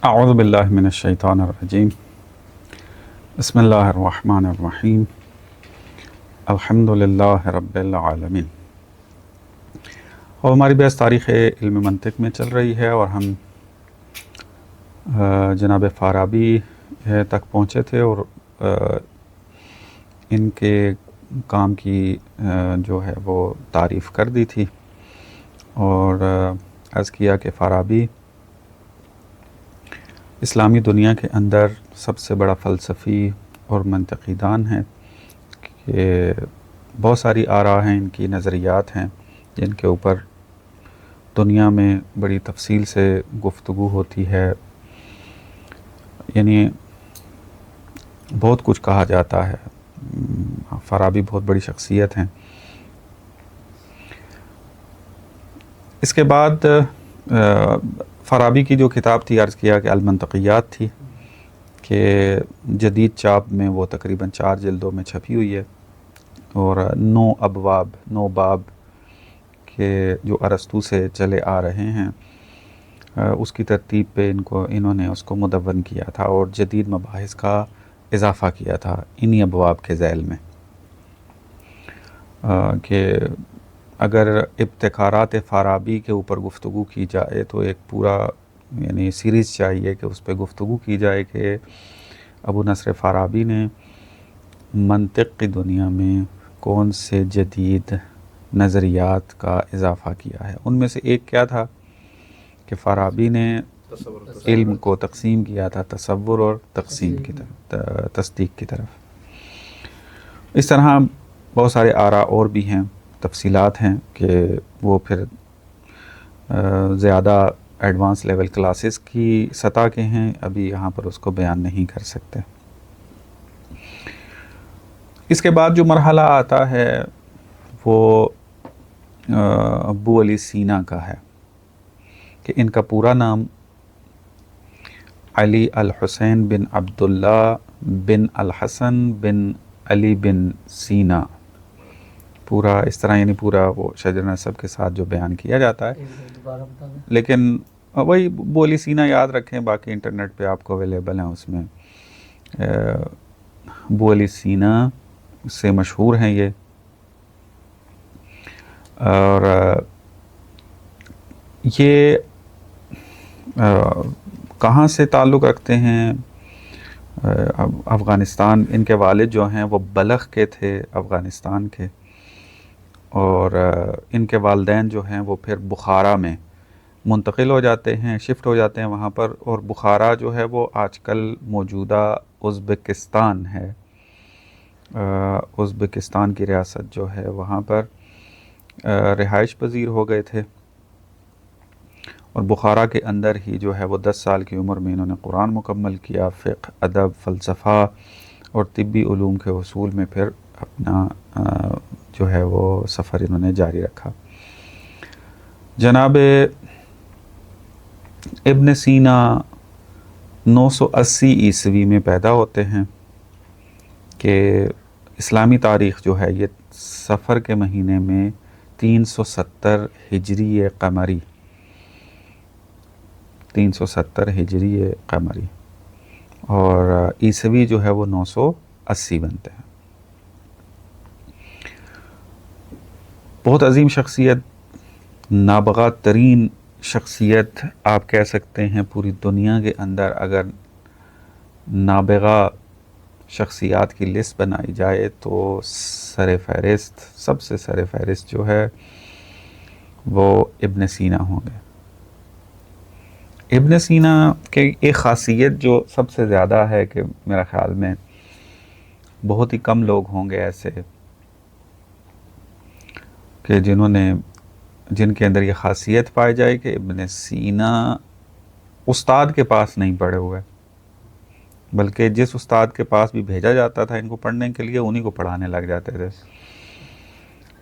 اعوذ باللہ من الشیطان الرجیم بسم اللہ الرحمن الرحیم الحمد للہ رب العالمین۔ اور ہماری بحث تاریخ علم منطق میں چل رہی ہے اور ہم جناب فارابی تک پہنچے تھے اور ان کے کام کی جو ہے وہ تعریف کر دی تھی اور عرض کیا کہ فارابی اسلامی دنیا کے اندر سب سے بڑا فلسفی اور منطقی دان ہے کہ بہت ساری آراء ہیں، ان کی نظریات ہیں جن کے اوپر دنیا میں بڑی تفصیل سے گفتگو ہوتی ہے، یعنی بہت کچھ کہا جاتا ہے۔ فارابی بہت بڑی شخصیت ہیں۔ اس کے بعد فارابی کی جو کتاب تھی، عرض کیا کہ المنطقیات تھی، کہ جدید چاپ میں وہ تقریباً 4 جلدوں میں چھپی ہوئی ہے اور 9 باب کے جو ارسطو سے چلے آ رہے ہیں اس کی ترتیب پہ انہوں نے اس کو مدون کیا تھا اور جدید مباحث کا اضافہ کیا تھا انہی ابواب کے ذیل میں، کہ اگر ابتکارات فارابی کے اوپر گفتگو کی جائے تو ایک پورا یعنی سیریز چاہیے کہ اس پہ گفتگو کی جائے کہ ابو نصر فارابی نے منطق کی دنیا میں کون سے جدید نظریات کا اضافہ کیا ہے۔ ان میں سے ایک کیا تھا کہ فارابی نے علم کو تقسیم کیا تھا تصور اور تقسیم کی طرف، تصدیق کی طرف۔ اس طرح بہت سارے آراء اور بھی ہیں، تفصیلات ہیں کہ وہ پھر زیادہ ایڈوانس لیول کلاسز کی سطح کے ہیں، ابھی یہاں پر اس کو بیان نہیں کر سکتے۔ اس کے بعد جو مرحلہ آتا ہے وہ ابو علی سینا کا ہے، کہ ان کا پورا نام علی الحسین بن عبداللہ بن الحسن بن علی بن سینا، پورا اس طرح یعنی پورا وہ شجر نسب کے ساتھ جو بیان کیا جاتا ہے، لیکن وہی ابو علی سینا یاد رکھیں، باقی انٹرنیٹ پہ آپ کو اویلیبل ہیں۔ اس میں ابو علی سینا سے مشہور ہیں یہ، اور یہ کہاں سے تعلق رکھتے ہیں؟ افغانستان، ان کے والد جو ہیں وہ بلخ کے تھے، افغانستان کے، اور ان کے والدین جو ہیں وہ پھر بخارا میں منتقل ہو جاتے ہیں، شفٹ ہو جاتے ہیں وہاں پر، اور بخارا جو ہے وہ آج کل موجودہ ازبکستان ہے، ازبکستان کی ریاست جو ہے وہاں پر رہائش پذیر ہو گئے تھے، اور بخارا کے اندر ہی جو ہے وہ 10 سال کی عمر میں انہوں نے قرآن مکمل کیا، فقہ، ادب، فلسفہ اور طبی علوم کے حصول میں پھر اپنا جو ہے وہ سفر انہوں نے جاری رکھا۔ جناب ابن سینا 980 عیسوی میں پیدا ہوتے ہیں، کہ اسلامی تاریخ جو ہے یہ صفر کے مہینے میں 370 ہجری قمری، 370 ہجری قمری، اور عیسوی جو ہے وہ 980 بنتے ہیں۔ بہت عظیم شخصیت، نابغہ ترین شخصیت آپ کہہ سکتے ہیں پوری دنیا کے اندر۔ اگر نابغہ شخصیات کی لسٹ بنائی جائے تو سر فہرست، سب سے سر فہرست جو ہے وہ ابن سینا ہوں گے۔ ابن سینا کی ایک خاصیت جو سب سے زیادہ ہے کہ میرا خیال میں بہت ہی کم لوگ ہوں گے ایسے کہ جن کے اندر یہ خاصیت پائی جائے کہ ابن سینا استاد کے پاس نہیں پڑھے ہوئے، بلکہ جس استاد کے پاس بھی بھیجا جاتا تھا ان کو پڑھنے کے لیے انہی کو پڑھانے لگ جاتے تھے۔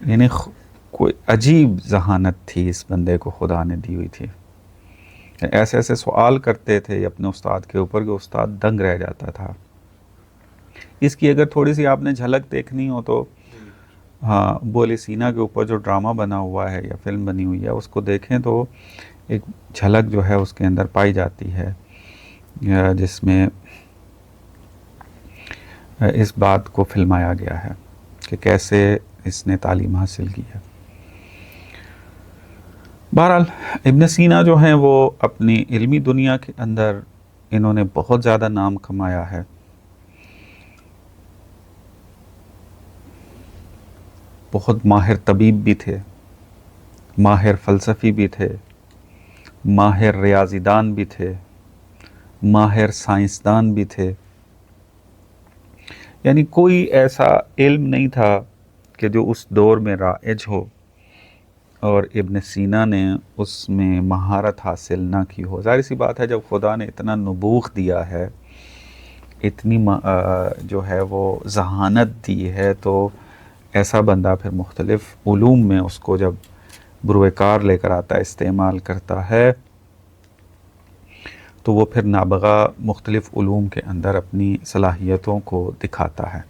یعنی کوئی عجیب ذہانت تھی اس بندے کو خدا نے دی ہوئی تھی، ایسے ایسے سوال کرتے تھے اپنے استاد کے اوپر کہ استاد دنگ رہ جاتا تھا۔ اس کی اگر تھوڑی سی آپ نے جھلک دیکھنی ہو تو ہاں، ابو علی سینا کے اوپر جو ڈرامہ بنا ہوا ہے یا فلم بنی ہوئی ہے اس کو دیکھیں تو ایک جھلک جو ہے اس کے اندر پائی جاتی ہے جس میں اس بات کو فلمایا گیا ہے کہ کیسے اس نے تعلیم حاصل کی ہے۔ بہرحال ابن سینا جو ہیں وہ اپنی علمی دنیا کے اندر انہوں نے بہت زیادہ نام کمایا ہے، بہت ماہر طبیب بھی تھے، ماہر فلسفی بھی تھے، ماہر ریاضی دان بھی تھے، ماہر سائنسدان بھی تھے، یعنی کوئی ایسا علم نہیں تھا کہ جو اس دور میں رائج ہو اور ابن سینا نے اس میں مہارت حاصل نہ کی ہو۔ ظاہر سی بات ہے جب خدا نے اتنا نبوغ دیا ہے، اتنی جو ہے وہ ذہانت دی ہے، تو ایسا بندہ پھر مختلف علوم میں اس کو جب بروئے کار لے کر آتا ہے، استعمال کرتا ہے، تو وہ پھر نابغہ مختلف علوم کے اندر اپنی صلاحیتوں کو دکھاتا ہے۔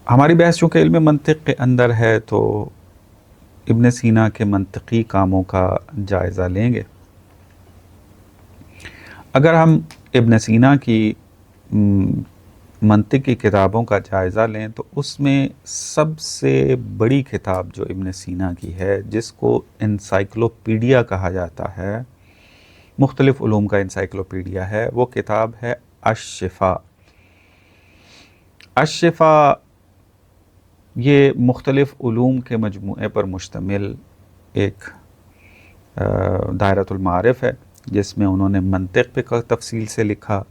ہماری بحث چونکہ علم منطق کے اندر ہے تو ابن سینا کے منطقی کاموں کا جائزہ لیں گے۔ اگر ہم ابن سینا کی منطق کی کتابوں کا جائزہ لیں تو اس میں سب سے بڑی کتاب جو ابن سینا کی ہے، جس کو انسائکلوپیڈیا کہا جاتا ہے، مختلف علوم کا انسائکلوپیڈیا ہے، وہ کتاب ہے الشفاء۔ الشفاء یہ مختلف علوم کے مجموعے پر مشتمل ایک دائرۃ المعارف ہے، جس میں انہوں نے منطق پہ تفصیل سے لکھا،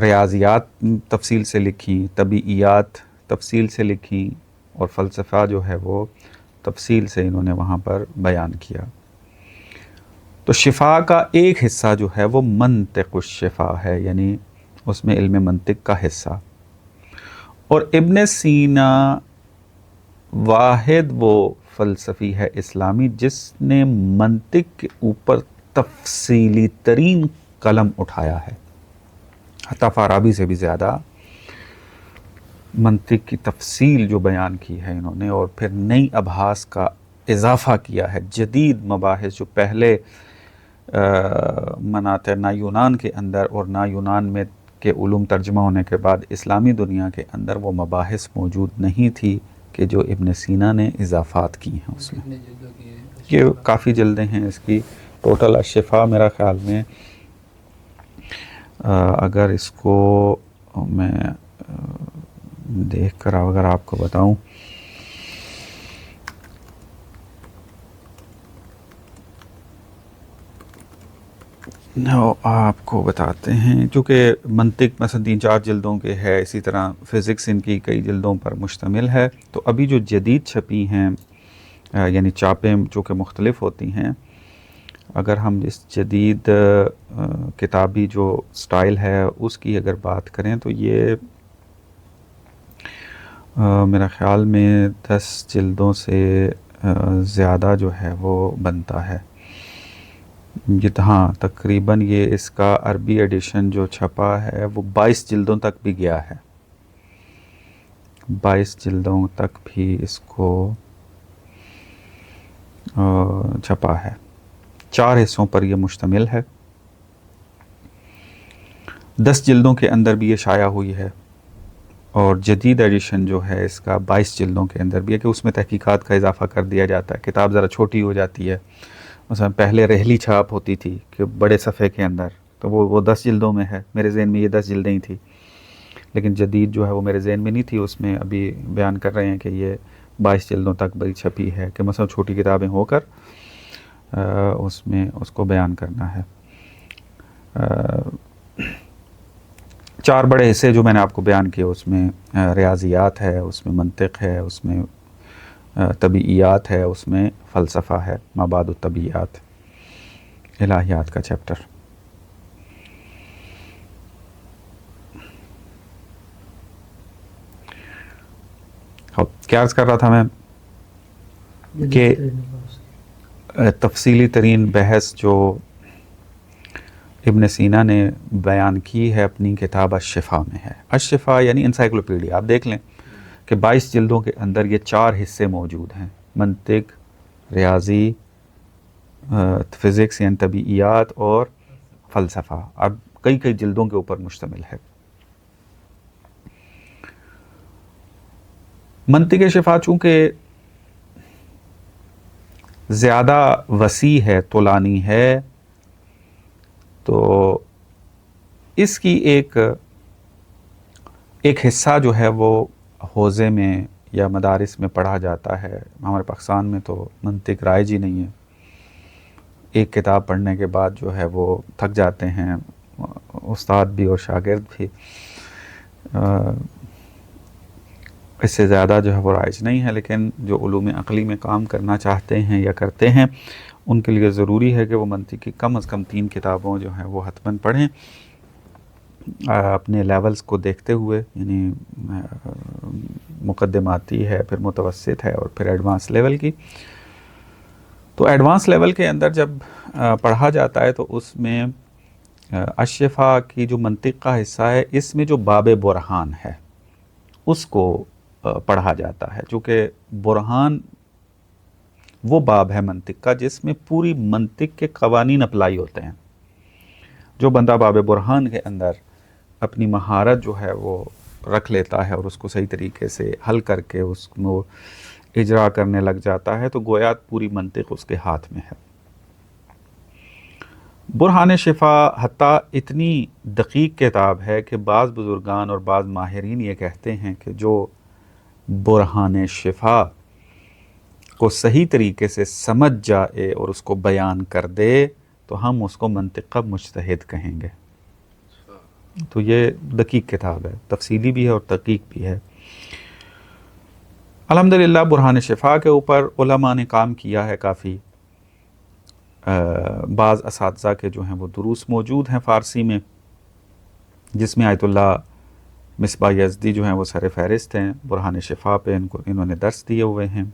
ریاضیات تفصیل سے لکھی، طبیعیات تفصیل سے لکھی، اور فلسفہ جو ہے وہ تفصیل سے انہوں نے وہاں پر بیان کیا۔ تو شفا کا ایک حصہ جو ہے وہ منطق الشفا ہے، یعنی اس میں علم منطق کا حصہ۔ اور ابن سینا واحد وہ فلسفی ہے اسلامی جس نے منطق کے اوپر تفصیلی ترین قلم اٹھایا ہے، حتیٰ فارابی سے بھی زیادہ منطق کی تفصیل جو بیان کی ہے انہوں نے، اور پھر نئی ابحاث کا اضافہ کیا ہے، جدید مباحث جو پہلے مناطق نہ یونان کے اندر اور نہ یونان میں کے علوم ترجمہ ہونے کے بعد اسلامی دنیا کے اندر وہ مباحث موجود نہیں تھی کہ جو ابن سینا نے اضافات کی ہیں اس میں۔ یہ کافی جلدیں ہیں اس کی، ٹوٹل الشفاء میرا خیال میں اگر اس کو میں دیکھ کر اگر آپ کو بتاؤں آپ کو بتاتے ہیں، چونکہ منطق مثلا 3-4 جلدوں کے ہے، اسی طرح فزکس ان کی کئی جلدوں پر مشتمل ہے، تو ابھی جو جدید چھپی ہیں یعنی چاپیں جو کہ مختلف ہوتی ہیں، اگر ہم اس جدید کتابی جو سٹائل ہے اس کی اگر بات کریں تو یہ میرا خیال میں 10 جلدوں سے زیادہ جو ہے وہ بنتا ہے۔ ہاں تقریباً یہ اس کا عربی ایڈیشن جو چھپا ہے وہ 22 جلدوں تک بھی گیا ہے، 22 جلدوں تک بھی اس کو چھپا ہے، 4 حصوں پر یہ مشتمل ہے، 10 جلدوں کے اندر بھی یہ شائع ہوئی ہے، اور جدید ایڈیشن جو ہے اس کا 22 جلدوں کے اندر بھی ہے کہ اس میں تحقیقات کا اضافہ کر دیا جاتا ہے، کتاب ذرا چھوٹی ہو جاتی ہے، مثلا پہلے رحلی چھاپ ہوتی تھی کہ بڑے صفحے کے اندر، تو وہ 10 جلدوں میں ہے، میرے ذہن میں یہ 10 جلدیں ہی تھی، لیکن جدید جو ہے وہ میرے ذہن میں نہیں تھی، اس میں ابھی بیان کر رہے ہیں کہ یہ 22 جلدوں تک بڑی چھپی ہے، کہ مثلا چھوٹی کتابیں ہو کر اس میں اس کو بیان کرنا ہے۔ 4 بڑے حصے جو میں نے آپ کو بیان کیے، اس میں ریاضیات ہے، اس میں منطق ہے، اس میں طبیعیات ہے، اس میں فلسفہ ہے، مابعد الطبیعیات، الہیات کا چیپٹر۔ کیا عرض کر رہا تھا میں کہ تفصیلی ترین بحث جو ابن سینا نے بیان کی ہے اپنی کتاب الشفاء میں ہے۔ الشفاء یعنی انسائکلوپیڈیا، آپ دیکھ لیں کہ 22 جلدوں کے اندر یہ 4 حصے موجود ہیں، منطق، ریاضی، فزکس یعنی طبیعیات اور فلسفہ، اب کئی جلدوں کے اوپر مشتمل ہے۔ منطق شفا چونکہ زیادہ وسیع ہے، طولانی ہے، تو اس کی ایک حصہ جو ہے وہ حوزے میں یا مدارس میں پڑھا جاتا ہے۔ ہمارے پاکستان میں تو منطق رائج ہی نہیں ہے، ایک کتاب پڑھنے کے بعد جو ہے وہ تھک جاتے ہیں استاد بھی اور شاگرد بھی، اس سے زیادہ جو ہے وہ رائج نہیں ہے۔ لیکن جو علوم عقلی میں کام کرنا چاہتے ہیں یا کرتے ہیں، ان کے لیے ضروری ہے کہ وہ منطق کی کم از کم 3 کتابوں جو ہیں وہ حتماً پڑھیں، اپنے لیولز کو دیکھتے ہوئے، یعنی مقدماتی ہے، پھر متوسط ہے اور پھر ایڈوانس لیول کی۔ تو ایڈوانس لیول کے اندر جب پڑھا جاتا ہے تو اس میں الشفا کی جو منطق کا حصہ ہے، اس میں جو باب برہان ہے اس کو پڑھا جاتا ہے، چونکہ برہان وہ باب ہے منطق کا جس میں پوری منطق کے قوانین اپلائی ہوتے ہیں۔ جو بندہ باب برہان کے اندر اپنی مہارت جو ہے وہ رکھ لیتا ہے اور اس کو صحیح طریقے سے حل کر کے اس کو اجرا کرنے لگ جاتا ہے، تو گویا پوری منطق اس کے ہاتھ میں ہے۔ برہان شفا حتیٰ اتنی دقیق کتاب ہے کہ بعض بزرگان اور بعض ماہرین یہ کہتے ہیں کہ جو برہان شفا کو صحیح طریقے سے سمجھ جائے اور اس کو بیان کر دے تو ہم اس کو منطق کا مجتہد کہیں گے۔ تو یہ دقیق کتاب ہے، تفصیلی بھی ہے اور دقیق بھی ہے۔ الحمدللہ برہان شفا کے اوپر علماء نے کام کیا ہے کافی، بعض اساتذہ کے جو ہیں وہ دروس موجود ہیں فارسی میں، جس میں آیت اللہ مصباح یزدی جو ہیں وہ سر فہرست ہیں، برہان شفا پہ انہوں نے درس دیے ہوئے ہیں،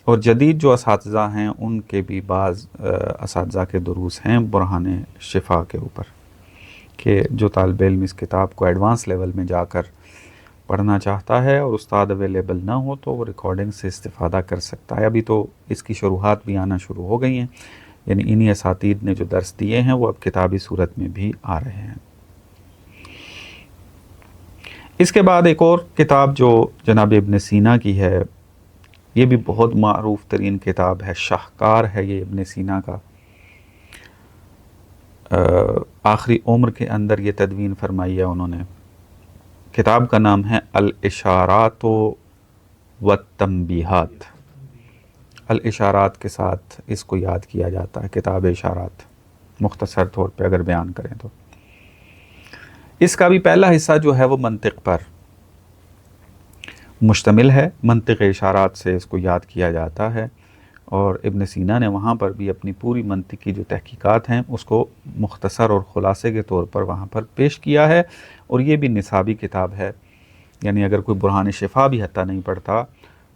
اور جدید جو اساتذہ ہیں ان کے بھی بعض اساتذہ کے دروس ہیں برہان شفا کے اوپر، کہ جو طالب علم اس کتاب کو ایڈوانس لیول میں جا کر پڑھنا چاہتا ہے اور استاد اویلیبل نہ ہو تو وہ ریکارڈنگ سے استفادہ کر سکتا ہے۔ ابھی تو اس کی شروحات بھی آنا شروع ہو گئی ہیں، یعنی انہی اساتید نے جو درس دیے ہیں وہ اب کتابی صورت میں بھی آ رہے ہیں۔ اس کے بعد ایک اور کتاب جو جناب ابن سینا کی ہے، یہ بھی بہت معروف ترین کتاب ہے، شاہکار ہے یہ ابن سینا کا، آخری عمر کے اندر یہ تدوین فرمائی ہے انہوں نے۔ کتاب کا نام ہے الاشارات والتنبیہات۔ الاشارات کے ساتھ اس کو یاد کیا جاتا ہے، کتاب اشارات، مختصر طور پہ اگر بیان کریں تو۔ اس کا بھی پہلا حصہ جو ہے وہ منطق پر مشتمل ہے، منطق اشارات سے اس کو یاد کیا جاتا ہے، اور ابن سینا نے وہاں پر بھی اپنی پوری منطق کی جو تحقیقات ہیں اس کو مختصر اور خلاصے کے طور پر وہاں پر پیش کیا ہے، اور یہ بھی نصابی کتاب ہے، یعنی اگر کوئی برہان شفا بھی حتیٰ نہیں پڑھتا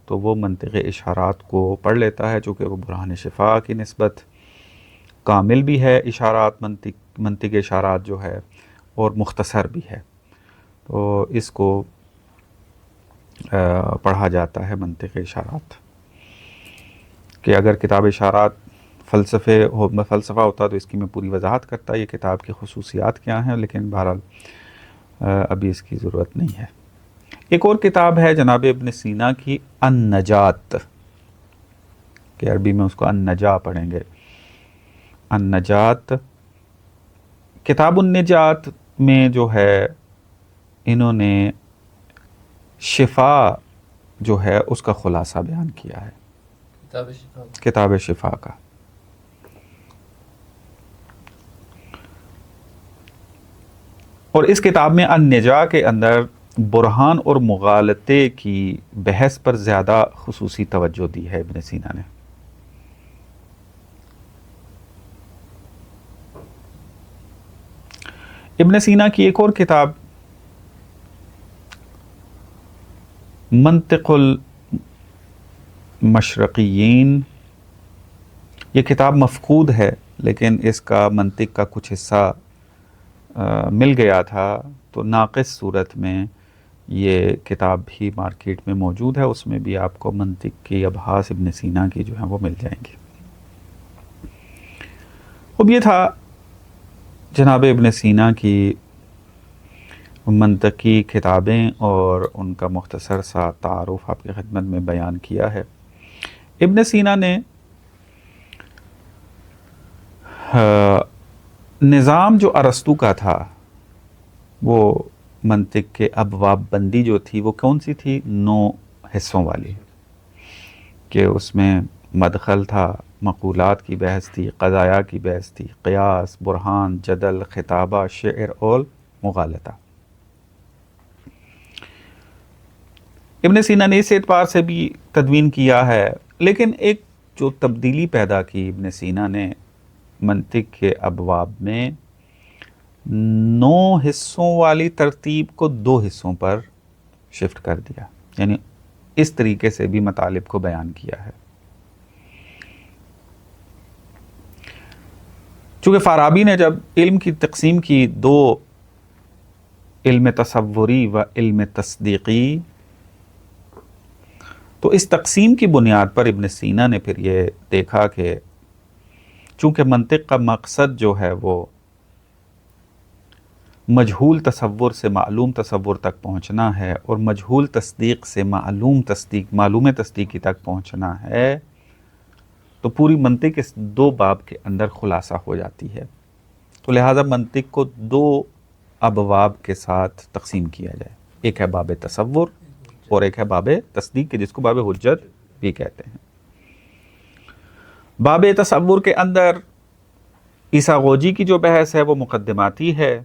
تو وہ منطق اشارات کو پڑھ لیتا ہے، چونکہ وہ برہان شفا کی نسبت کامل بھی ہے، اشارات منطق اشارات جو ہے، اور مختصر بھی ہے، تو اس کو پڑھا جاتا ہے منطق اشارات۔ کہ اگر کتاب اشارات فلسفہ ہوتا تو اس کی میں پوری وضاحت کرتا یہ کتاب کی خصوصیات کیا ہیں، لیکن بہرحال ابھی اس کی ضرورت نہیں ہے۔ ایک اور کتاب ہے جناب ابن سینا کی النجات، کہ عربی میں اس کو النجا پڑھیں گے، النجات۔ کتاب النجات میں جو ہے انہوں نے شفا جو ہے اس کا خلاصہ بیان کیا ہے، کتاب شفا کا۔ اور اس کتاب میں النجا کے اندر برہان اور مغالطے کی بحث پر زیادہ خصوصی توجہ دی ہے ابن سینا نے۔ ابن سینا کی ایک اور کتاب منطق المشرقیین، یہ کتاب مفقود ہے، لیکن اس کا منطق کا کچھ حصہ مل گیا تھا، تو ناقص صورت میں یہ کتاب بھی مارکیٹ میں موجود ہے، اس میں بھی آپ کو منطق کی ابحاث ابن سینا کی جو ہیں وہ مل جائیں گی۔ اب یہ تھا جناب ابن سینا کی منطقی کتابیں اور ان کا مختصر سا تعارف آپ کی خدمت میں بیان کیا ہے۔ ابن سینا نے نظام جو ارسطو کا تھا، وہ منطق کے ابواب بندی جو تھی وہ کون سی تھی؟ 9 حصوں والی، کہ اس میں مدخل تھا، مقولات کی بحث تھی، قضایا کی بحث تھی، قیاس، برہان، جدل، خطابہ، شعر اور مغالطہ۔ ابن سینا نے اس اعتبار سے بھی تدوین کیا ہے، لیکن ایک جو تبدیلی پیدا کی ابن سینا نے منطق کے ابواب میں، 9 حصوں والی ترتیب کو 2 حصوں پر شفٹ کر دیا، یعنی اس طریقے سے بھی مطالب کو بیان کیا ہے۔ چونکہ فارابی نے جب علم کی تقسیم کی 2، علم تصوری و علم تصدیقی، تو اس تقسیم کی بنیاد پر ابن سینا نے پھر یہ دیکھا کہ چونکہ منطق کا مقصد جو ہے وہ مجہول تصور سے معلوم تصور تک پہنچنا ہے، اور مجہول تصدیق سے معلوم تصدیقی تک پہنچنا ہے، تو پوری منطق اس 2 باب کے اندر خلاصہ ہو جاتی ہے۔ تو لہٰذا منطق کو 2 ابواب کے ساتھ تقسیم کیا جائے، ایک ہے باب تصور اور ایک ہے باب تصدیق، جس کو باب حجت بھی کہتے ہیں۔ باب تصور کے اندر عیساغوجی کی جو بحث ہے وہ مقدماتی ہے،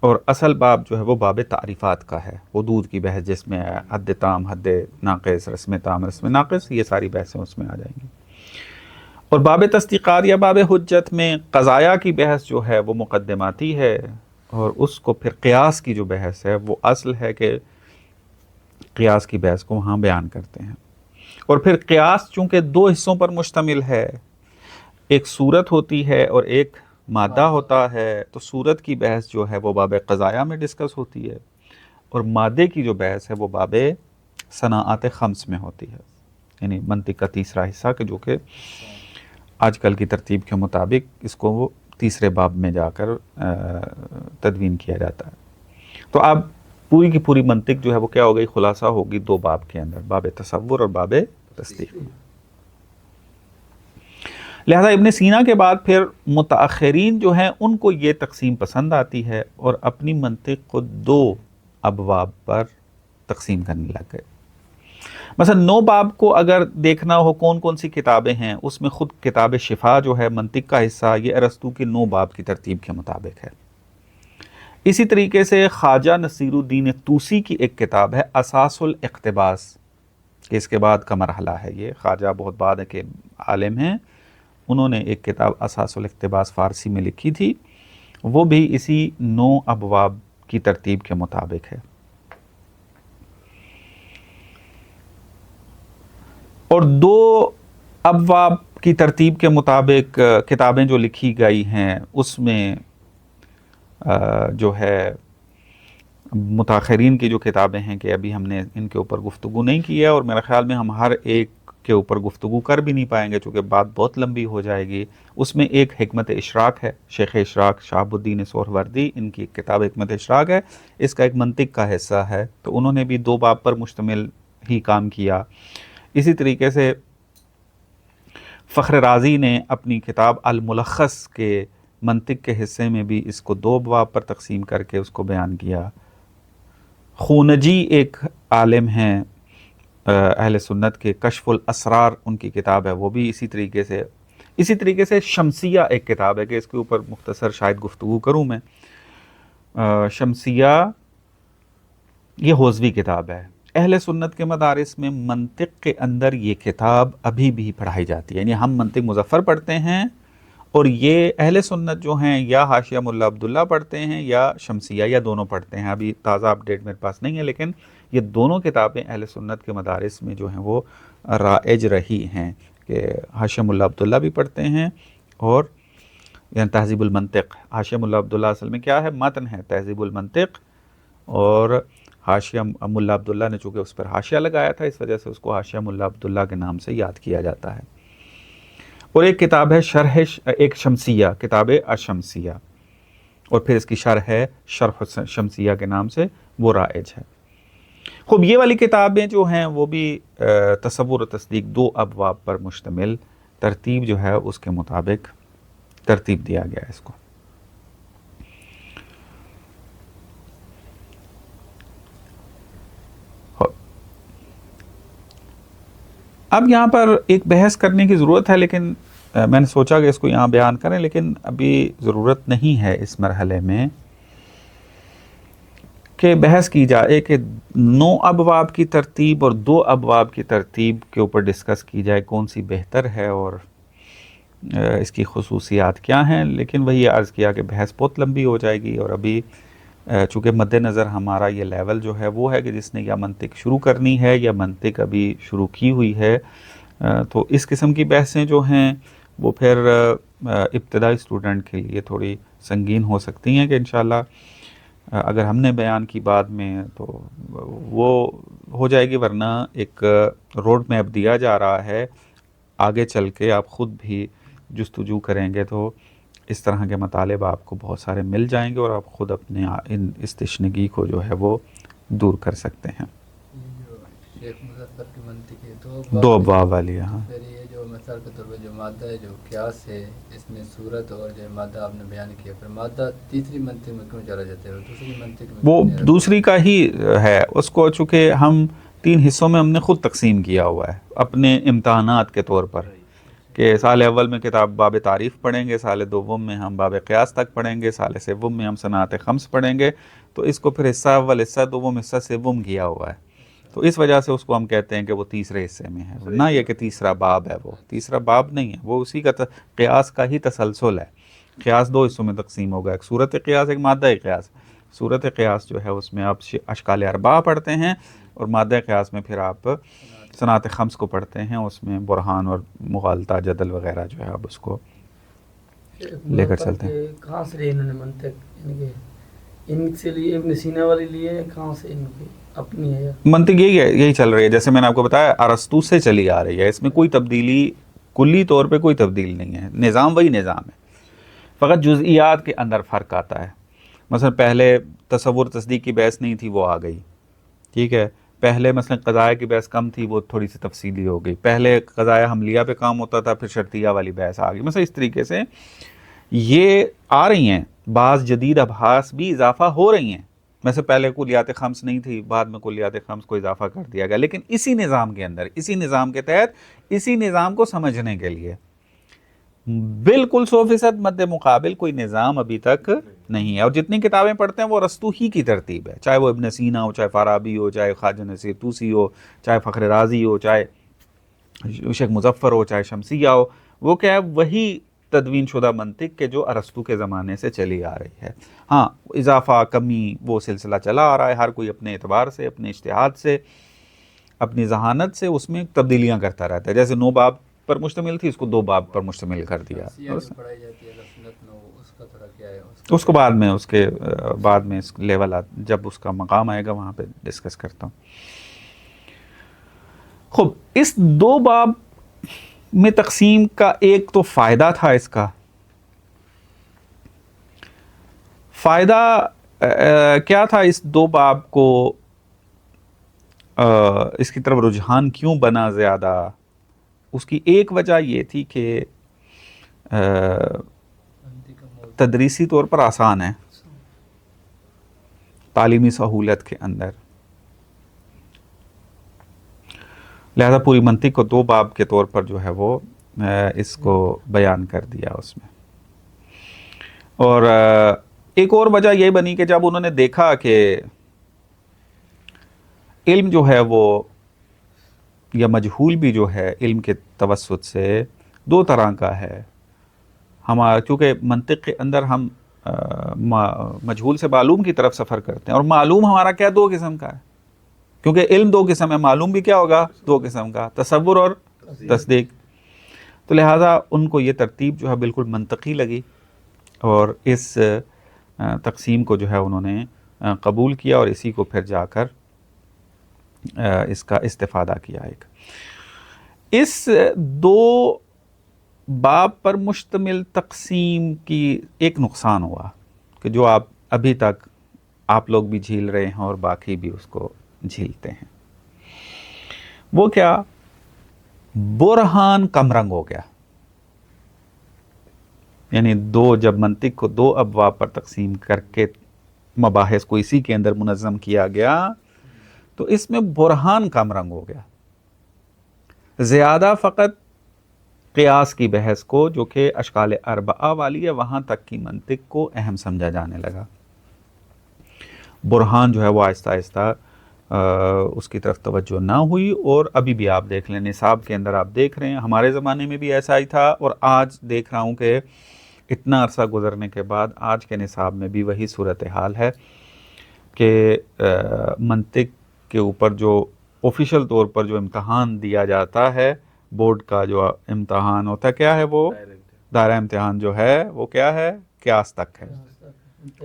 اور اصل باب جو ہے وہ باب تعریفات کا ہے، حدود کی بحث، جس میں حد تام، حد ناقص، رسم تام، رسم ناقص، یہ ساری بحثیں اس میں آ جائیں گی۔ اور باب تصدیقات یا باب حجت میں قضایا کی بحث جو ہے وہ مقدماتی ہے، اور اس کو پھر قیاس کی جو بحث ہے وہ اصل ہے کہ قیاس کی بحث کو وہاں بیان کرتے ہیں۔ اور پھر قیاس چونکہ 2 حصوں پر مشتمل ہے، ایک صورت ہوتی ہے اور ایک مادہ ہوتا ہے، تو صورت کی بحث جو ہے وہ باب قضایا میں ڈسکس ہوتی ہے، اور مادے کی جو بحث ہے وہ باب صناعات خمس میں ہوتی ہے، یعنی منطق کا تیسرا حصہ، کہ جو کہ آج کل کی ترتیب کے مطابق اس کو وہ تیسرے باب میں جا کر تدوین کیا جاتا ہے۔ تو اب پوری کی پوری منطق جو ہے وہ کیا ہو گئی؟ خلاصہ ہوگی 2 باب کے اندر، باب تصور اور باب تصدیق۔ لہذا ابن سینا کے بعد پھر متاخرین جو ہیں ان کو یہ تقسیم پسند آتی ہے، اور اپنی منطق کو 2 ابواب پر تقسیم کرنے لگ گئے۔ مثلا 9 باب کو اگر دیکھنا ہو کون کون سی کتابیں ہیں، اس میں خود کتاب شفا جو ہے منطق کا حصہ، یہ ارسطو کے 9 باب کی ترتیب کے مطابق ہے۔ اسی طریقے سے خواجہ نصیر الدین طوسی کی ایک کتاب ہے اساس الاقتباس، کہ اس کے بعد کا مرحلہ ہے یہ، خواجہ بہت بعد کے عالم ہیں، انہوں نے ایک کتاب اساس الاقتباس فارسی میں لکھی تھی، وہ بھی اسی 9 ابواب کی ترتیب کے مطابق ہے۔ اور 2 ابواب کی ترتیب کے مطابق کتابیں جو لکھی گئی ہیں، اس میں جو ہے متاخرین کی جو کتابیں ہیں، کہ ابھی ہم نے ان کے اوپر گفتگو نہیں کی ہے، اور میرے خیال میں ہم ہر ایک کے اوپر گفتگو کر بھی نہیں پائیں گے چونکہ بات بہت لمبی ہو جائے گی۔ اس میں ایک حکمت اشراق ہے، شیخ اشراق شہاب الدین سہروردی، ان کی کتاب حکمت اشراق ہے، اس کا ایک منطق کا حصہ ہے، تو انہوں نے بھی 2 باب پر مشتمل ہی کام کیا۔ اسی طریقے سے فخر رازی نے اپنی کتاب الملخص کے منطق کے حصے میں بھی اس کو 2 ابواب پر تقسیم کر کے اس کو بیان کیا۔ خونجی ایک عالم ہیں اہل سنت کے، کشف الاسرار ان کی کتاب ہے، وہ بھی اسی طریقے سے شمسیہ ایک کتاب ہے، کہ اس کے اوپر مختصر شاید گفتگو کروں میں۔ شمسیہ یہ حوزوی کتاب ہے، اہل سنت کے مدارس میں منطق کے اندر یہ کتاب ابھی بھی پڑھائی جاتی ہے، یعنی ہم منطق مظفر پڑھتے ہیں، اور یہ اہل سنت جو ہیں یا حاشیہ ملا عبداللہ پڑھتے ہیں یا شمسیہ، یا دونوں پڑھتے ہیں۔ ابھی تازہ اپڈیٹ میرے پاس نہیں ہے، لیکن یہ دونوں کتابیں اہل سنت کے مدارس میں جو ہیں وہ رائج رہی ہیں، کہ حاشیہ ملا عبداللہ بھی پڑھتے ہیں، اور یعنی تہذیب المنطق، حاشیہ ملا عبداللہ اصل میں کیا ہے؟ متن ہے تہذیب المنطق، اور حاشیہ ملا عبداللہ نے چونکہ اس پر حاشیہ لگایا تھا، اس وجہ سے اس کو حاشیہ ملا عبداللہ کے نام سے یاد کیا جاتا ہے۔ اور ایک کتاب ہے شرح ایک شمسیہ، کتاب الشمسیہ، اور پھر اس کی شرح ہے شرح شمسیہ کے نام سے، وہ رائج ہے۔ خوب یہ والی کتابیں جو ہیں وہ بھی تصور و تصدیق 2 ابواب پر مشتمل، ترتیب جو ہے اس کے مطابق ترتیب دیا گیا ہے اس کو۔ اب یہاں پر ایک بحث کرنے کی ضرورت ہے، لیکن میں نے سوچا کہ اس کو یہاں بیان کریں، لیکن ابھی ضرورت نہیں ہے اس مرحلے میں کہ بحث کی جائے کہ 9 ابواب کی ترتیب اور 2 ابواب کی ترتیب کے اوپر ڈسکس کی جائے کون سی بہتر ہے اور اس کی خصوصیات کیا ہیں۔ لیکن وہی عرض کیا کہ بحث بہت لمبی ہو جائے گی، اور ابھی چونکہ مد نظر ہمارا یہ لیول جو ہے وہ ہے کہ جس نے یا منطق شروع کرنی ہے یا منطق ابھی شروع کی ہوئی ہے، تو اس قسم کی بحثیں جو ہیں وہ پھر ابتدائی اسٹوڈنٹ کے لیے تھوڑی سنگین ہو سکتی ہیں، کہ انشاءاللہ اگر ہم نے بیان کی بعد میں تو وہ ہو جائے گی، ورنہ ایک روڈ میپ دیا جا رہا ہے، آگے چل کے آپ خود بھی جستجو کریں گے تو اس طرح کے مطالب آپ کو بہت سارے مل جائیں گے، اور آپ خود اپنے اس تشنگی کو جو ہے وہ دور کر سکتے ہیں۔ شیخ مظفر کی منطق ہے 2 ابواب والی، ہاں۔ پھر یہ جو مثال کے طور پر جو مادہ ہے جو قیاس ہے، اس میں صورت اور جو مادہ آپ نے بیان کیا، پھر مادہ تیسری منطق میں کیوں چلا جاتا ہے، دوسری منطق میں وہ دوسری کا ہی ہے، اس کو چونکہ ہم 3 حصوں میں ہم نے خود تقسیم کیا ہوا ہے اپنے امتحانات کے طور پر، کہ سال اول میں کتاب باب تعریف پڑھیں گے، سال دوم میں ہم باب قیاس تک پڑھیں گے، سال سوم میں ہم صنعت خمس پڑھیں گے، تو اس کو پھر حصہ اول، حصہ دوم، حصہ سوم کیا ہوا ہے، تو اس وجہ سے اس کو ہم کہتے ہیں کہ وہ تیسرے حصے میں ہے، نہ یہ کہ تیسرا باب ہے، وہ تیسرا باب نہیں ہے، وہ اسی کا قیاس کا ہی تسلسل ہے۔ قیاس 2 حصوں میں تقسیم ہوگا، ایک صورت قیاس، ایک مادہ قیاس۔ صورت قیاس جو ہے اس میں آپ اشکال اربعہ پڑھتے ہیں، اور مادہ قیاس میں پھر آپ صنعت خمس کو پڑھتے ہیں، اس میں برہان اور مغالطہ، جدل وغیرہ جو ہے آپ اس کو لے کر چلتے ہیں۔ کہاں سے انہوں نے منطق ان سے لیے ابن سینا والی لیے، کہاں سے ان کی اپنی ہے؟ منطق یہی چل رہی ہے، جیسے میں نے آپ کو بتایا ارسطو سے چلی آ رہی ہے، اس میں کوئی تبدیلی کلی طور پہ کوئی تبدیل نہیں ہے، نظام وہی نظام ہے، فقط جزئیات کے اندر فرق آتا ہے۔ مثلا پہلے تصور تصدیق کی بحث نہیں تھی، وہ آ گئی، ٹھیک ہے۔ پہلے مثلا قضائے کی بحث کم تھی، وہ تھوڑی سی تفصیلی ہو گئی۔ پہلے قضائے حملیہ پہ کام ہوتا تھا، پھر شرطیہ والی بحث آ گئی۔ مثلا اس طریقے سے یہ آ رہی ہیں، بعض جدید ابحاث بھی اضافہ ہو رہی ہیں، ویسے پہلے کلیات خمس نہیں تھی، بعد میں کلیات خمس کو اضافہ کر دیا گیا، لیکن اسی نظام کے اندر، اسی نظام کے تحت، اسی نظام کو سمجھنے کے لیے بالکل 100% مد مقابل کوئی نظام ابھی تک نہیں ہے، اور جتنی کتابیں پڑھتے ہیں وہ ارسطو ہی کی ترتیب ہے، چاہے وہ ابن سینا ہو، چاہے فارابی ہو، چاہے خواجہ نصیر طوسی ہو، چاہے فخر رازی ہو، چاہے شیخ مظفر ہو، چاہے شمسیہ ہو، وہ کیا ہے، وہی تدوین شدہ منطق کے جو ارسطو کے زمانے سے چلی آ رہی ہے۔ ہاں اضافہ کمی وہ سلسلہ چلا آ رہا ہے، ہر کوئی اپنے اعتبار سے، اپنے اجتہاد سے، اپنی ذہانت سے اس میں تبدیلیاں کرتا رہتا ہے، جیسے 9 باب پر مشتمل تھی، اس کو 2 باب پر مشتمل کر دیا۔ پڑھائی جاتی ہے رسنت میں، اس کا تھوڑا کیا ہے، اس کو بعد میں، اس کے بعد میں اس لیول جب اس کا مقام آئے گا وہاں پہ ڈسکس کرتا ہوں۔ خوب، اس 2 باب میں تقسیم کا ایک تو فائدہ تھا، اس کا فائدہ کیا تھا، اس 2 باب کو اس کی طرف رجحان کیوں بنا زیادہ؟ اس کی ایک وجہ یہ تھی کہ تدریسی طور پر آسان ہے، تعلیمی سہولت کے اندر، لہذا پوری منطق کو 2 باب کے طور پر جو ہے وہ اس کو بیان کر دیا اس میں۔ اور ایک اور وجہ یہ بنی کہ جب انہوں نے دیکھا کہ علم جو ہے وہ، یا مجہول بھی جو ہے، علم کے توسط سے 2 طرح کا ہے۔ ہمارا چونکہ منطق کے اندر ہم مجہول سے معلوم کی طرف سفر کرتے ہیں، اور معلوم ہمارا کیا 2 قسم کا ہے، کیونکہ علم 2 قسم ہے، معلوم بھی کیا ہوگا 2 قسم کا، تصور اور تصدیق۔ تو لہٰذا ان کو یہ ترتیب جو ہے بالکل منطقی لگی، اور اس تقسیم کو جو ہے انہوں نے قبول کیا، اور اسی کو پھر جا کر اس کا استفادہ کیا۔ ایک اس 2 باب پر مشتمل تقسیم کی ایک نقصان ہوا کہ جو آپ ابھی تک آپ لوگ بھی جھیل رہے ہیں اور باقی بھی اس کو جھیلتے ہیں، وہ کیا؟ برہان کم رنگ ہو گیا. یعنی جب منطق کو 2 ابواب پر تقسیم کر کے مباحث کو اسی کے اندر منظم کیا گیا تو اس میں برہان کم رنگ ہو گیا. زیادہ فقط قیاس کی بحث کو جو کہ اشکال اربعہ والی ہے وہاں تک کی منطق کو اہم سمجھا جانے لگا. برہان جو ہے وہ آہستہ آہستہ اس کی طرف توجہ نہ ہوئی. اور ابھی بھی آپ دیکھ لیں نصاب کے اندر آپ دیکھ رہے ہیں، ہمارے زمانے میں بھی ایسا ہی تھا اور آج دیکھ رہا ہوں کہ اتنا عرصہ گزرنے کے بعد آج کے نصاب میں بھی وہی صورتحال ہے کہ منطق کے اوپر جو آفیشیل طور پر جو امتحان دیا جاتا ہے، بورڈ کا جو امتحان ہوتا ہے، کیا ہے وہ؟ دائرہ امتحان جو ہے وہ کیا ہے؟ قیاس تک ہے.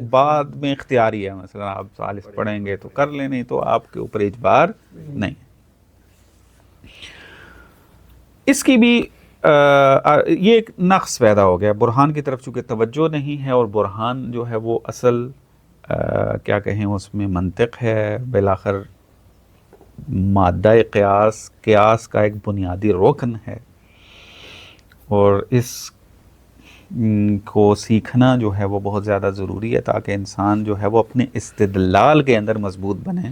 بعد میں اختیاری ہے، مثلا آپ ثالث پڑھیں گے تو کر لیں، نہیں تو آپ کے اوپر اجبار نہیں. اس کی بھی یہ ایک نقص پیدا ہو گیا. برہان کی طرف چونکہ توجہ نہیں ہے، اور برہان جو ہے وہ اصل کیا کہیں اس میں منطق ہے، بالآخر مادہ قیاس کا ایک بنیادی رکن ہے، اور اس کو سیکھنا جو ہے وہ بہت زیادہ ضروری ہے تاکہ انسان جو ہے وہ اپنے استدلال کے اندر مضبوط بنے.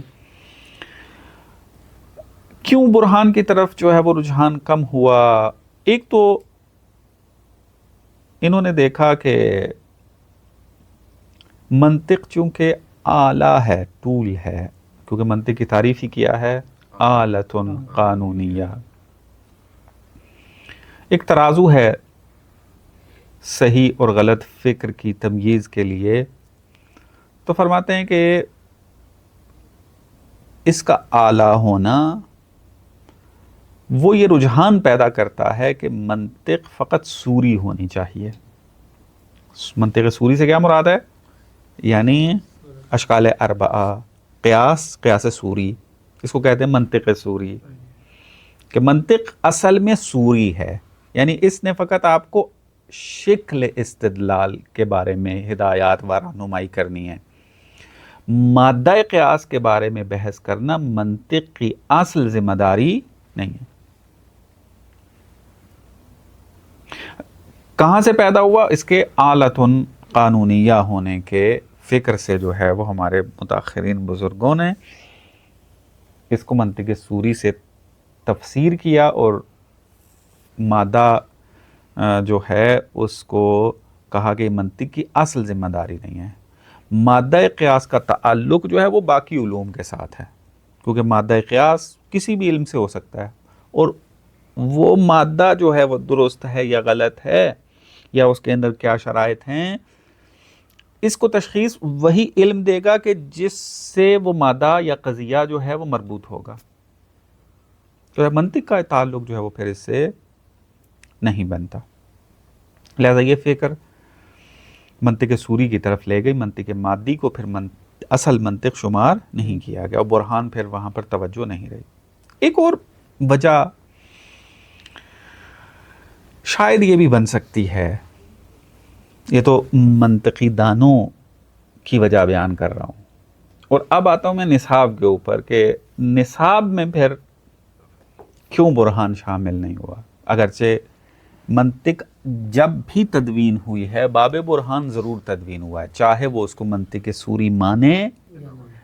کیوں برہان کی طرف جو ہے وہ رجحان کم ہوا؟ ایک تو انہوں نے دیکھا کہ منطق چونکہ آلہ ہے، ٹول ہے، کیونکہ منطق کی تعریف ہی کیا ہے، آلۃ قانونیہ، ایک ترازو ہے صحیح اور غلط فکر کی تمییز کے لیے. تو فرماتے ہیں کہ اس کا آلہ ہونا وہ یہ رجحان پیدا کرتا ہے کہ منطق فقط سوری ہونی چاہیے. منطق سوری سے کیا مراد ہے؟ یعنی اشکال اربعہ، قیاس سوری، اس کو کہتے ہیں منطق سوری، کہ منطق اصل میں سوری ہے. یعنی اس نے فقط آپ کو شکل استدلال کے بارے میں ہدایات و رہنمائی کرنی ہے. مادہ قیاس کے بارے میں بحث کرنا منطق کی اصل ذمہ داری نہیں ہے. کہاں سے پیدا ہوا؟ اس کے آلۃ قانونیہ ہونے کے فکر سے جو ہے وہ ہمارے متاخرین بزرگوں نے اس کو منطق سوری سے تفسیر کیا، اور مادہ جو ہے اس کو کہا کہ منطق کی اصل ذمہ داری نہیں ہے. مادہ قیاس کا تعلق جو ہے وہ باقی علوم کے ساتھ ہے، کیونکہ مادہ قیاس کسی بھی علم سے ہو سکتا ہے، اور وہ مادہ جو ہے وہ درست ہے یا غلط ہے یا اس کے اندر کیا شرائط ہیں، اس کو تشخیص وہی علم دے گا کہ جس سے وہ مادہ یا قضیہ جو ہے وہ مربوط ہوگا. تو منطق کا تعلق جو ہے وہ پھر اس سے نہیں بنتا. لہذا یہ فکر منطق سوری کی طرف لے گئی، منطق مادی کو پھر اصل منطق شمار نہیں کیا گیا، اور برہان پھر وہاں پر توجہ نہیں رہی. ایک اور وجہ شاید یہ بھی بن سکتی ہے، یہ تو منطقی دانوں کی وجہ بیان کر رہا ہوں، اور اب آتا ہوں میں نصاب کے اوپر کہ نصاب میں پھر کیوں برہان شامل نہیں ہوا. اگرچہ منطق جب بھی تدوین ہوئی ہے باب برہان ضرور تدوین ہوا ہے، چاہے وہ اس کو منطق سوری مانے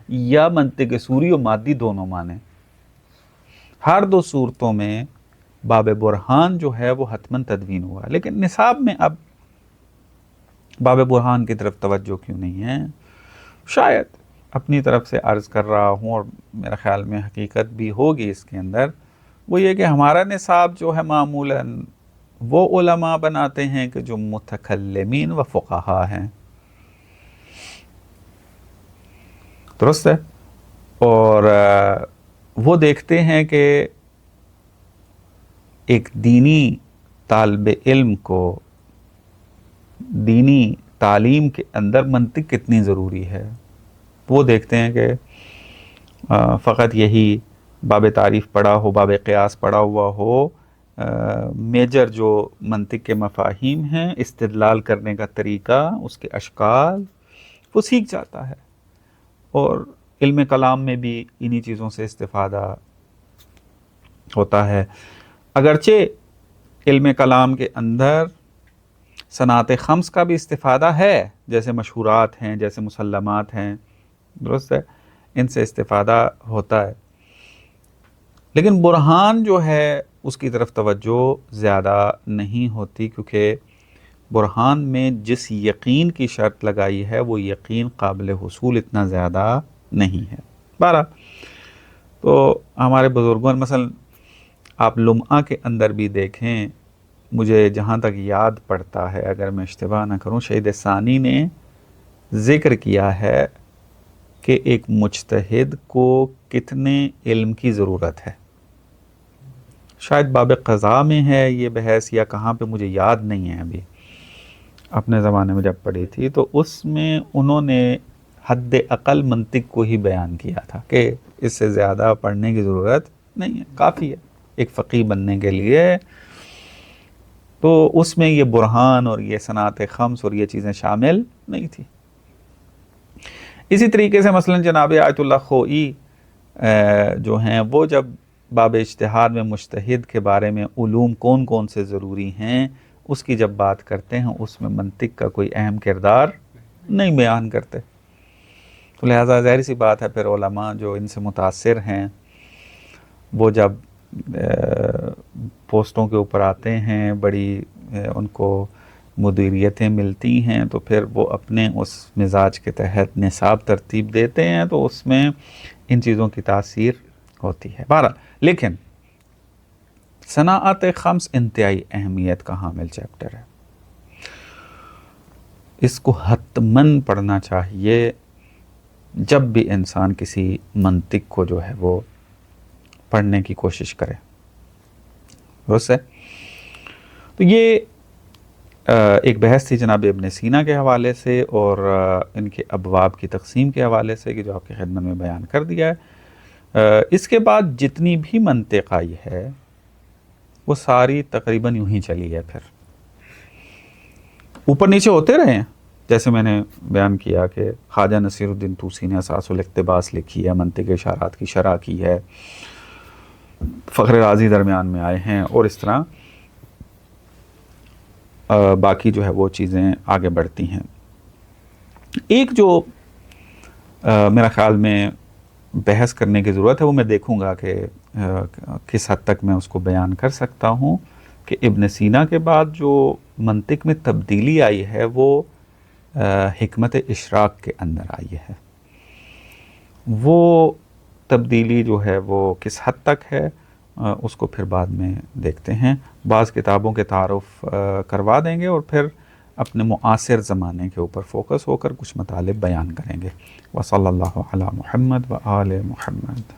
یا منطق سوری و مادی دونوں مانے، ہر دو صورتوں میں باب برہان جو ہے وہ حتماً تدوین ہوا. لیکن نصاب میں اب باب برہان کی طرف توجہ کیوں نہیں ہے؟ شاید اپنی طرف سے عرض کر رہا ہوں، اور میرا خیال میں حقیقت بھی ہوگی اس کے اندر، وہ یہ کہ ہمارا نصاب جو ہے معمولاً وہ علماء بناتے ہیں کہ جو متکلمین و فقہا ہیں، درست ہے، اور وہ دیکھتے ہیں کہ ایک دینی طالب علم کو دینی تعلیم کے اندر منطق کتنی ضروری ہے. وہ دیکھتے ہیں کہ فقط یہی باب تعریف پڑھا ہو، باب قیاس پڑھا ہوا ہو، میجر جو منطق کے مفاہیم ہیں، استدلال کرنے کا طریقہ، اس کے اشکال، وہ سیکھ جاتا ہے. اور علم کلام میں بھی انہی چیزوں سے استفادہ ہوتا ہے. اگرچہ علم کلام کے اندر صنعت خمس کا بھی استفادہ ہے، جیسے مشہورات ہیں، جیسے مسلمات ہیں، درست ہے، ان سے استفادہ ہوتا ہے، لیکن برہان جو ہے اس کی طرف توجہ زیادہ نہیں ہوتی، کیونکہ برہان میں جس یقین کی شرط لگائی ہے وہ یقین قابل حصول اتنا زیادہ نہیں ہے. بہرحال تو ہمارے بزرگوں، مثلا آپ لمعہ کے اندر بھی دیکھیں، مجھے جہاں تک یاد پڑتا ہے، اگر میں اشتباہ نہ کروں، شہید ثانی نے ذکر کیا ہے کہ ایک مجتہد کو کتنے علم کی ضرورت ہے. شاید باب قضاء میں ہے یہ بحث یا کہاں پہ، مجھے یاد نہیں ہے. ابھی اپنے زمانے میں جب پڑھی تھی تو اس میں انہوں نے حد اقل منطق کو ہی بیان کیا تھا کہ اس سے زیادہ پڑھنے کی ضرورت نہیں ہے، کافی ہے ایک فقیہ بننے کے لیے. تو اس میں یہ برہان اور یہ صنعت خمس اور یہ چیزیں شامل نہیں تھی. اسی طریقے سے مثلا جناب آیت اللہ خوئی جو ہیں، وہ جب باب اجتہاد میں مجتہد کے بارے میں علوم کون کون سے ضروری ہیں اس کی جب بات کرتے ہیں، اس میں منطق کا کوئی اہم کردار نہیں بیان کرتے. تو لہٰذا ظاہر سی بات ہے پھر علماء جو ان سے متاثر ہیں وہ جب پوسٹوں کے اوپر آتے ہیں، بڑی ان کو مدیریتیں ملتی ہیں، تو پھر وہ اپنے اس مزاج کے تحت نصاب ترتیب دیتے ہیں، تو اس میں ان چیزوں کی تاثیر ہوتی ہے. بہرحال لیکن صنعت خمس انتہائی اہمیت کا حامل چیپٹر ہے، اس کو حتماً پڑھنا چاہیے جب بھی انسان کسی منطق کو جو ہے وہ پڑھنے کی کوشش کرے. درست ہے. تو یہ ایک بحث تھی جناب ابن سینا کے حوالے سے اور ان کے ابواب کی تقسیم کے حوالے سے کہ جو آپ کی خدمت میں بیان کر دیا ہے. اس کے بعد جتنی بھی منطق آئی ہے وہ ساری تقریباً یوں ہی چلی ہے، پھر اوپر نیچے ہوتے رہے ہیں. جیسے میں نے بیان کیا کہ خواجہ نصیر الدین طوسی نے اساس الاقتباس لکھی ہے، منطق اشارات کی شرح کی ہے، فخر رازی درمیان میں آئے ہیں، اور اس طرح باقی جو ہے وہ چیزیں آگے بڑھتی ہیں. ایک جو میرا خیال میں بحث کرنے کی ضرورت ہے، وہ میں دیکھوں گا کہ کس حد تک میں اس کو بیان کر سکتا ہوں، کہ ابن سینا کے بعد جو منطق میں تبدیلی آئی ہے وہ حکمت اشراق کے اندر آئی ہے. وہ تبدیلی جو ہے وہ کس حد تک ہے اس کو پھر بعد میں دیکھتے ہیں. بعض کتابوں کے تعارف کروا دیں گے اور پھر اپنے معاصر زمانے کے اوپر فوکس ہو کر کچھ مطالب بیان کریں گے. وصلی اللہ علی محمد و آل محمد.